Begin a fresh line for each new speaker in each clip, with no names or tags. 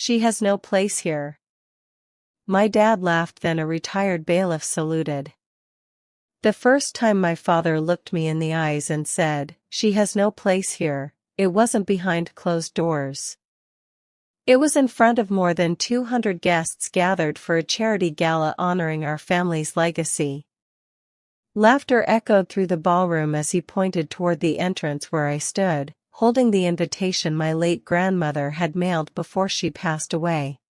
She has no place here. My dad laughed, then a retired bailiff saluted. The first time my father looked me in the eyes and said, "She has no place here," it wasn't behind closed doors. It was in front of more than 200 guests gathered for a charity gala honoring our family's legacy. Laughter echoed through the ballroom as he pointed toward the entrance where I stood, holding the invitation my late grandmother had mailed before she passed away.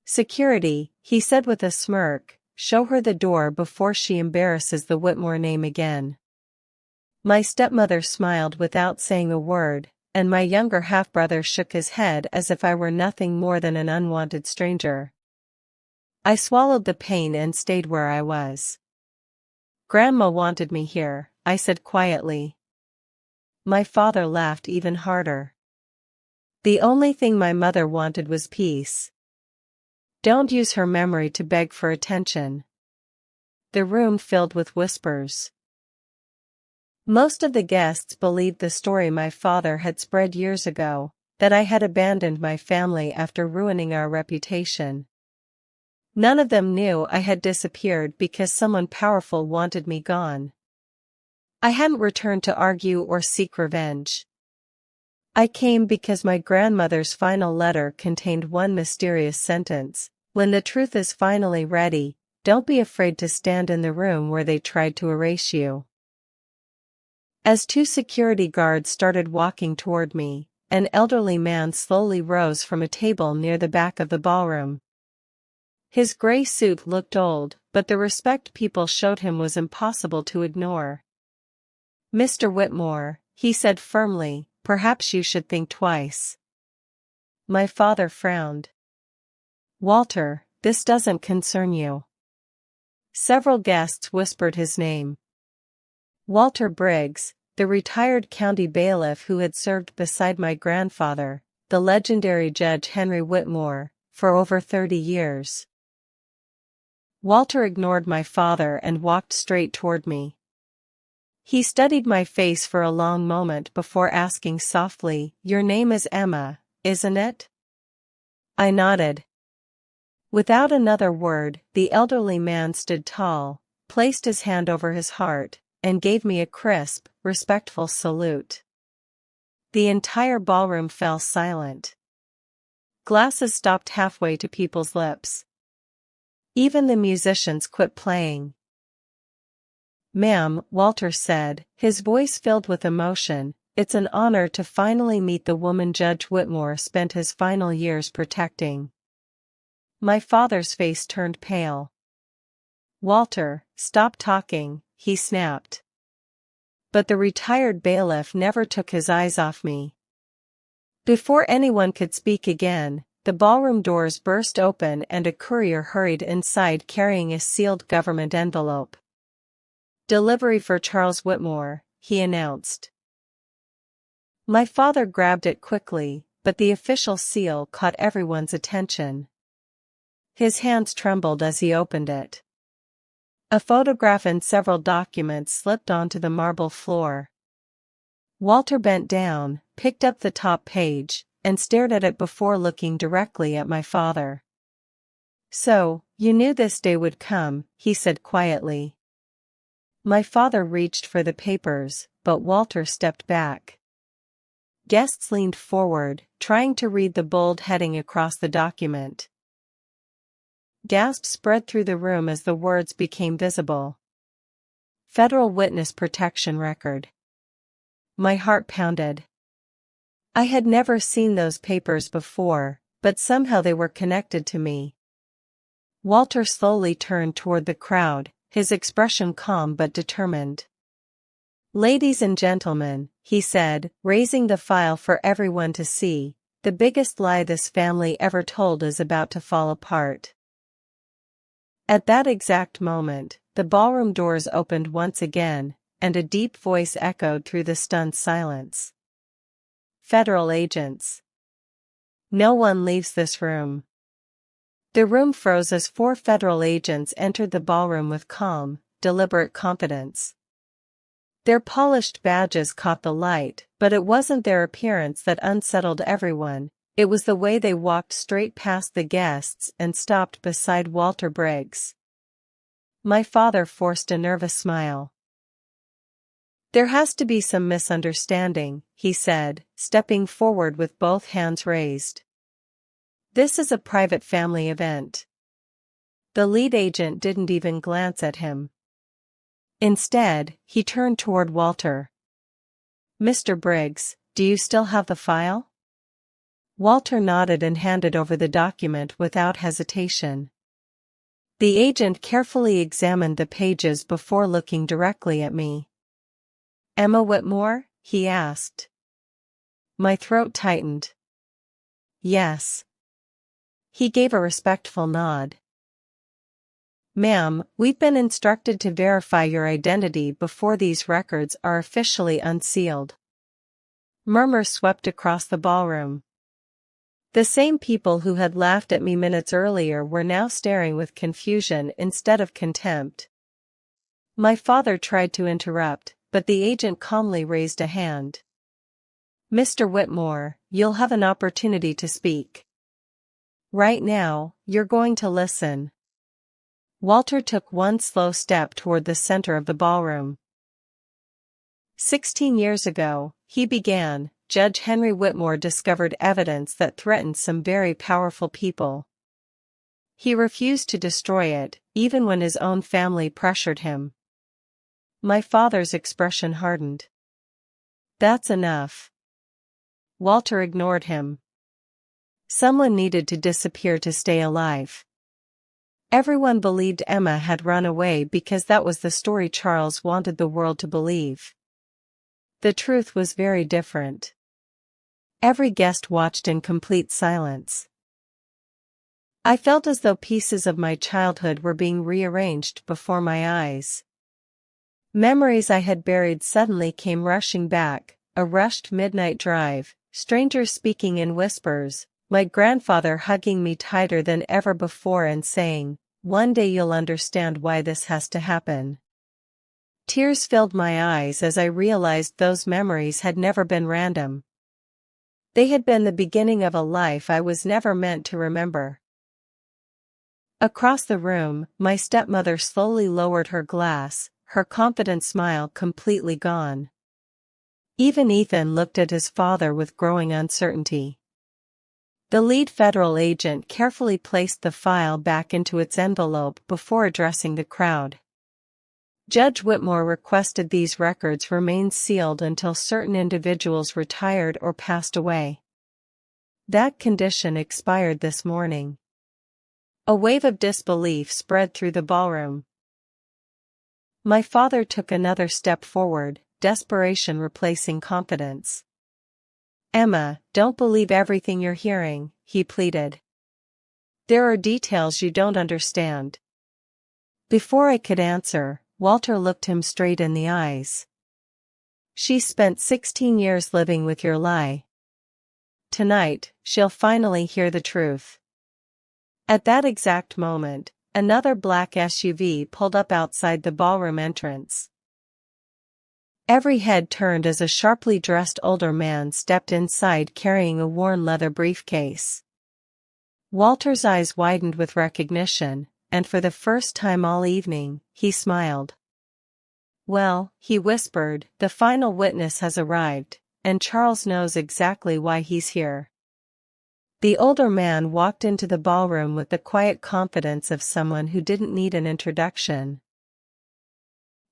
"Security," he said with a smirk, "show her the door before she embarrasses the Whitmore name again." My stepmother smiled without saying a word, and my younger half-brother shook his head as if I were nothing more than an unwanted stranger. I swallowed the pain and stayed where I was. "Grandma wanted me here," I said quietly. My father laughed even harder. "The only thing my mother wanted was peace. Don't use her memory to beg for attention." The room filled with whispers. Most of the guests believed the story my father had spread years ago, that I had abandoned my family after ruining our reputation. None of them knew I had disappeared because someone powerful wanted me gone. I hadn't returned to argue or seek revenge. I came because my grandmother's final letter contained one mysterious sentence: "When the truth is finally ready, don't be afraid to stand in the room where they tried to erase you." As two security guards started walking toward me, an elderly man slowly rose from a table near the back of the ballroom. His gray suit looked old, but the respect people showed him was impossible to ignore. "Mr. Whitmore," he said firmly, "perhaps you should think twice." My father frowned. "Walter, this doesn't concern you." Several guests whispered his name. Walter Briggs, the retired county bailiff who had served beside my grandfather, the legendary Judge Henry Whitmore, for over 30 years. Walter ignored my father and walked straight toward me. He studied my face for a long moment before asking softly, "Your name is Emma, isn't it?" I nodded. Without another word, the elderly man stood tall, placed his hand over his heart, and gave me a crisp, respectful salute. The entire ballroom fell silent. Glasses stopped halfway to people's lips. Even the musicians quit playing. "Ma'am," Walter said, his voice filled with emotion, "it's an honor to finally meet the woman Judge Whitmore spent his final years protecting." My father's face turned pale. "Walter, stop talking," he snapped. But the retired bailiff never took his eyes off me. Before anyone could speak again, the ballroom doors burst open and a courier hurried inside carrying a sealed government envelope. "Delivery for Charles Whitmore," he announced. My father grabbed it quickly, but the official seal caught everyone's attention. His hands trembled as he opened it. A photograph and several documents slipped onto the marble floor. Walter bent down, picked up the top page, and stared at it before looking directly at my father. "So, you knew this day would come," he said quietly. My father reached for the papers, but Walter stepped back. Guests leaned forward, trying to read the bold heading across the document. Gasps spread through the room as the words became visible. "Federal Witness Protection Record." My heart pounded. I had never seen those papers before, but somehow they were connected to me. Walter slowly turned toward the crowd, his expression calm but determined. "Ladies and gentlemen," he said, raising the file for everyone to see, "the biggest lie this family ever told is about to fall apart." At that exact moment, the ballroom doors opened once again, and a deep voice echoed through the stunned silence. "Federal agents. No one leaves this room." The room froze as 4 federal agents entered the ballroom with calm, deliberate confidence. Their polished badges caught the light, but it wasn't their appearance that unsettled everyone, It was the way they walked straight past the guests and stopped beside Walter Briggs. My father forced a nervous smile. "There has to be some misunderstanding," he said, stepping forward with both hands raised. "This is a private family event." The lead agent didn't even glance at him. Instead, he turned toward Walter. "Mr. Briggs, do you still have the file?" Walter nodded and handed over the document without hesitation. The agent carefully examined the pages before looking directly at me. "Emma Whitmore?" he asked. My throat tightened. "Yes." He gave a respectful nod. "Ma'am, we've been instructed to verify your identity before these records are officially unsealed." Murmurs swept across the ballroom. The same people who had laughed at me minutes earlier were now staring with confusion instead of contempt. My father tried to interrupt, but the agent calmly raised a hand. "Mr. Whitmore, you'll have an opportunity to speak. Right now, you're going to listen." Walter took one slow step toward the center of the ballroom. 16 years ago, he began, Judge Henry Whitmore discovered evidence that threatened some very powerful people. He refused to destroy it, even when his own family pressured him. My father's expression hardened. "That's enough." Walter ignored him. Someone needed to disappear to stay alive. Everyone believed Emma had run away because that was the story Charles wanted the world to believe. The truth was very different. Every guest watched in complete silence. I felt as though pieces of my childhood were being rearranged before my eyes. Memories I had buried suddenly came rushing back, a rushed midnight drive, strangers speaking in whispers, my grandfather hugging me tighter than ever before and saying, "One day you'll understand why this has to happen." Tears filled my eyes as I realized those memories had never been random. They had been the beginning of a life I was never meant to remember. Across the room, my stepmother slowly lowered her glass, her confident smile completely gone. Even Ethan looked at his father with growing uncertainty. The lead federal agent carefully placed the file back into its envelope before addressing the crowd. Judge Whitmore requested these records remain sealed until certain individuals retired or passed away. That condition expired this morning. A wave of disbelief spread through the ballroom. My father took another step forward, desperation replacing confidence. "Emma, don't believe everything you're hearing," he pleaded. "There are details you don't understand." Before I could answer, Walter looked him straight in the eyes. "She spent 16 years living with your lie. Tonight, she'll finally hear the truth." At that exact moment, another black SUV pulled up outside the ballroom entrance. Every head turned as a sharply dressed older man stepped inside carrying a worn leather briefcase. Walter's eyes widened with recognition, and for the first time all evening, he smiled. "Well," he whispered, "the final witness has arrived, and Charles knows exactly why he's here." The older man walked into the ballroom with the quiet confidence of someone who didn't need an introduction.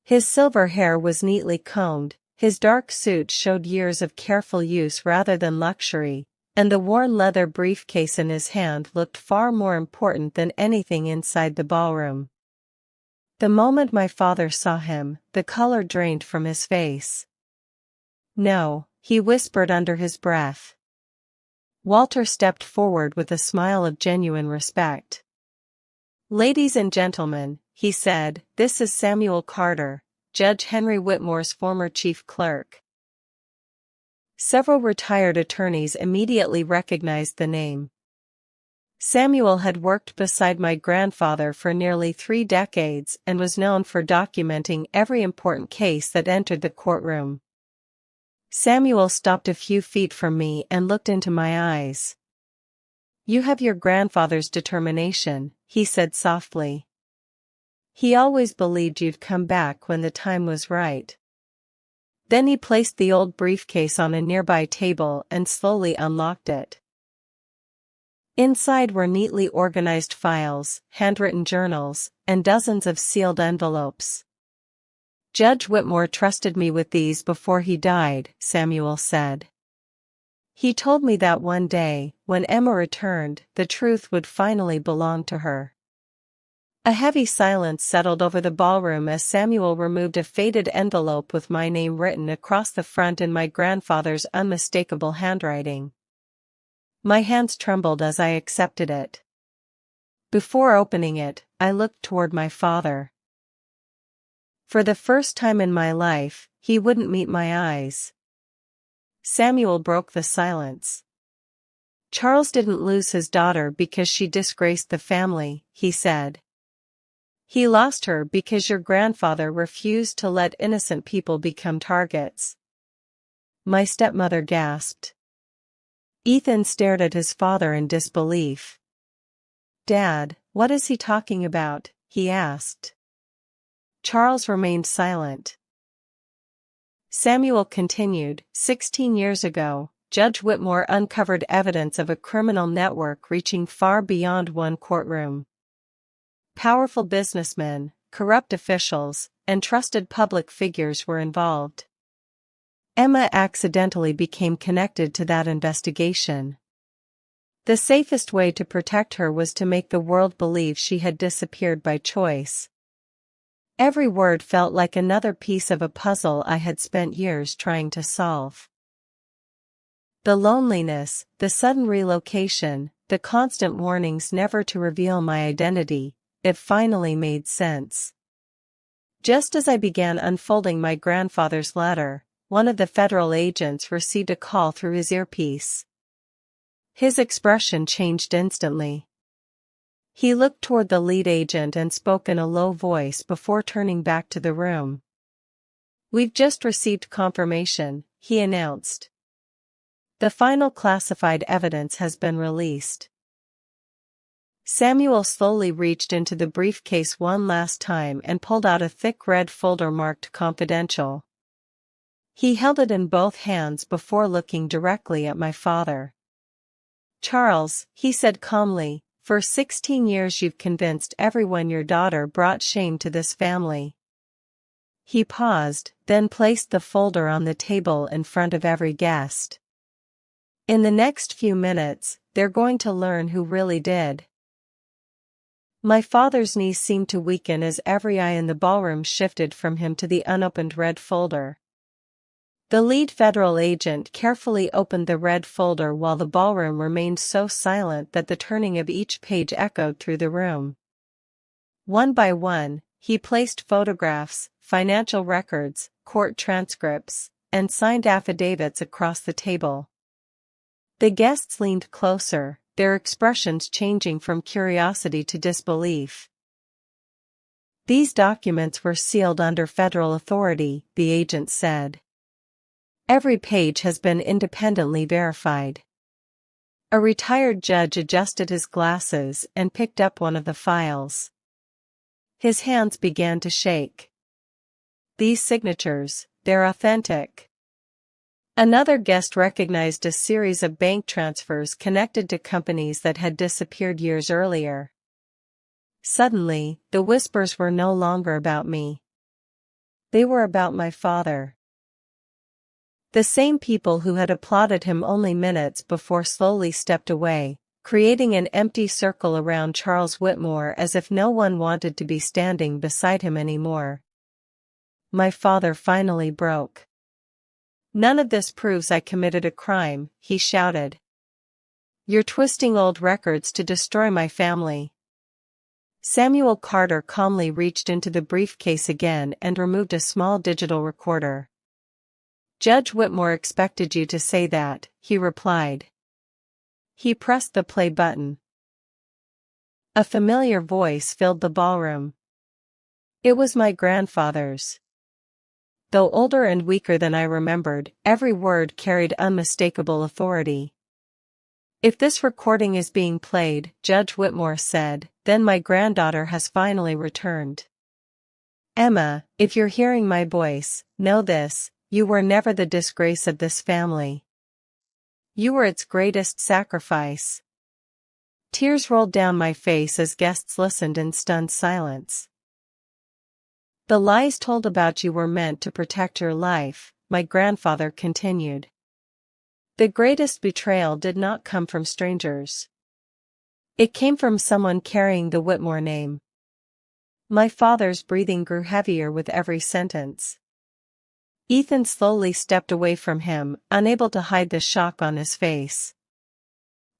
His silver hair was neatly combed, his dark suit showed years of careful use rather than luxury, and the worn leather briefcase in his hand looked far more important than anything inside the ballroom. The moment my father saw him, the color drained from his face. "No," he whispered under his breath. Walter stepped forward with a smile of genuine respect. "Ladies and gentlemen," he said, "this is Samuel Carter, Judge Henry Whitmore's former chief clerk." Several retired attorneys immediately recognized the name. Samuel had worked beside my grandfather for nearly 3 decades and was known for documenting every important case that entered the courtroom. Samuel stopped a few feet from me and looked into my eyes. You have your grandfather's determination, he said softly. He always believed you'd come back when the time was right. Then he placed the old briefcase on a nearby table and slowly unlocked it. Inside were neatly organized files, handwritten journals, and dozens of sealed envelopes. Judge Whitmore trusted me with these before he died, Samuel said. He told me that one day, when Emma returned, the truth would finally belong to her. A heavy silence settled over the ballroom as Samuel removed a faded envelope with my name written across the front in my grandfather's unmistakable handwriting. My hands trembled as I accepted it. Before opening it, I looked toward my father. For the first time in my life, he wouldn't meet my eyes. Samuel broke the silence. Charles didn't lose his daughter because she disgraced the family, he said. He lost her because your grandfather refused to let innocent people become targets. My stepmother gasped. Ethan stared at his father in disbelief. Dad, what is he talking about? He asked. Charles remained silent. Samuel continued, 16 years ago, Judge Whitmore uncovered evidence of a criminal network reaching far beyond one courtroom. Powerful businessmen, corrupt officials, and trusted public figures were involved. Emma accidentally became connected to that investigation. The safest way to protect her was to make the world believe she had disappeared by choice. Every word felt like another piece of a puzzle I had spent years trying to solve. The loneliness, the sudden relocation, the constant warnings never to reveal my identity, it finally made sense. Just as I began unfolding my grandfather's letter, one of the federal agents received a call through his earpiece. His expression changed instantly. He looked toward the lead agent and spoke in a low voice before turning back to the room. We've just received confirmation, he announced. The final classified evidence has been released. Samuel slowly reached into the briefcase one last time and pulled out a thick red folder marked confidential. He held it in both hands before looking directly at my father. Charles, he said calmly, for 16 years you've convinced everyone your daughter brought shame to this family. He paused, then placed the folder on the table in front of every guest. In the next few minutes, they're going to learn who really did. My father's knees seemed to weaken as every eye in the ballroom shifted from him to the unopened red folder. The lead federal agent carefully opened the red folder while the ballroom remained so silent that the turning of each page echoed through the room. One by one, he placed photographs, financial records, court transcripts, and signed affidavits across the table. The guests leaned closer, their expressions changing from curiosity to disbelief. These documents were sealed under federal authority, the agent said. Every page has been independently verified. A retired judge adjusted his glasses and picked up one of the files. His hands began to shake. These signatures, they're authentic. Another guest recognized a series of bank transfers connected to companies that had disappeared years earlier. Suddenly, the whispers were no longer about me. They were about my father. The same people who had applauded him only minutes before slowly stepped away, creating an empty circle around Charles Whitmore as if no one wanted to be standing beside him anymore. My father finally broke. None of this proves I committed a crime, he shouted. You're twisting old records to destroy my family. Samuel Carter calmly reached into the briefcase again and removed a small digital recorder. Judge Whitmore expected you to say that, he replied. He pressed the play button. A familiar voice filled the ballroom. It was my grandfather's. Though older and weaker than I remembered, every word carried unmistakable authority. If this recording is being played, Judge Whitmore said, then my granddaughter has finally returned. Emma, if you're hearing my voice, know this, you were never the disgrace of this family. You were its greatest sacrifice. Tears rolled down my face as guests listened in stunned silence. The lies told about you were meant to protect your life, my grandfather continued. The greatest betrayal did not come from strangers. It came from someone carrying the Whitmore name. My father's breathing grew heavier with every sentence. Ethan slowly stepped away from him, unable to hide the shock on his face.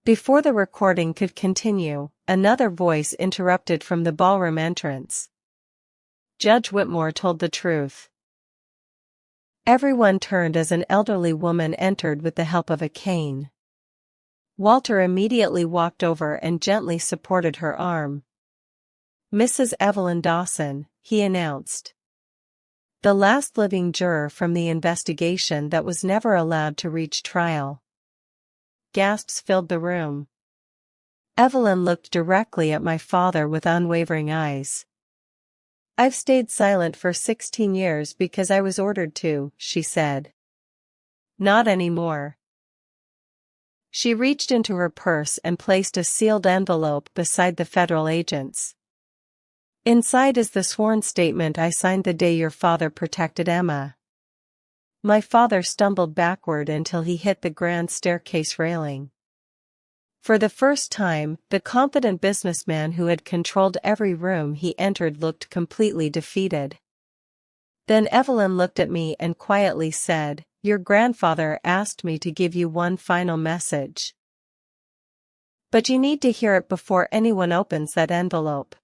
Before the recording could continue, another voice interrupted from the ballroom entrance. Judge Whitmore told the truth. Everyone turned as an elderly woman entered with the help of a cane. Walter immediately walked over and gently supported her arm. Mrs. Evelyn Dawson, he announced. The last living juror from the investigation that was never allowed to reach trial. Gasps filled the room. Evelyn looked directly at my father with unwavering eyes. I've stayed silent for 16 years because I was ordered to, she said. Not anymore. She reached into her purse and placed a sealed envelope beside the federal agent's. Inside is the sworn statement I signed the day your father protected Emma. My father stumbled backward until he hit the grand staircase railing. For the first time, the confident businessman who had controlled every room he entered looked completely defeated. Then Evelyn looked at me and quietly said, "Your grandfather asked me to give you one final message. But you need to hear it before anyone opens that envelope."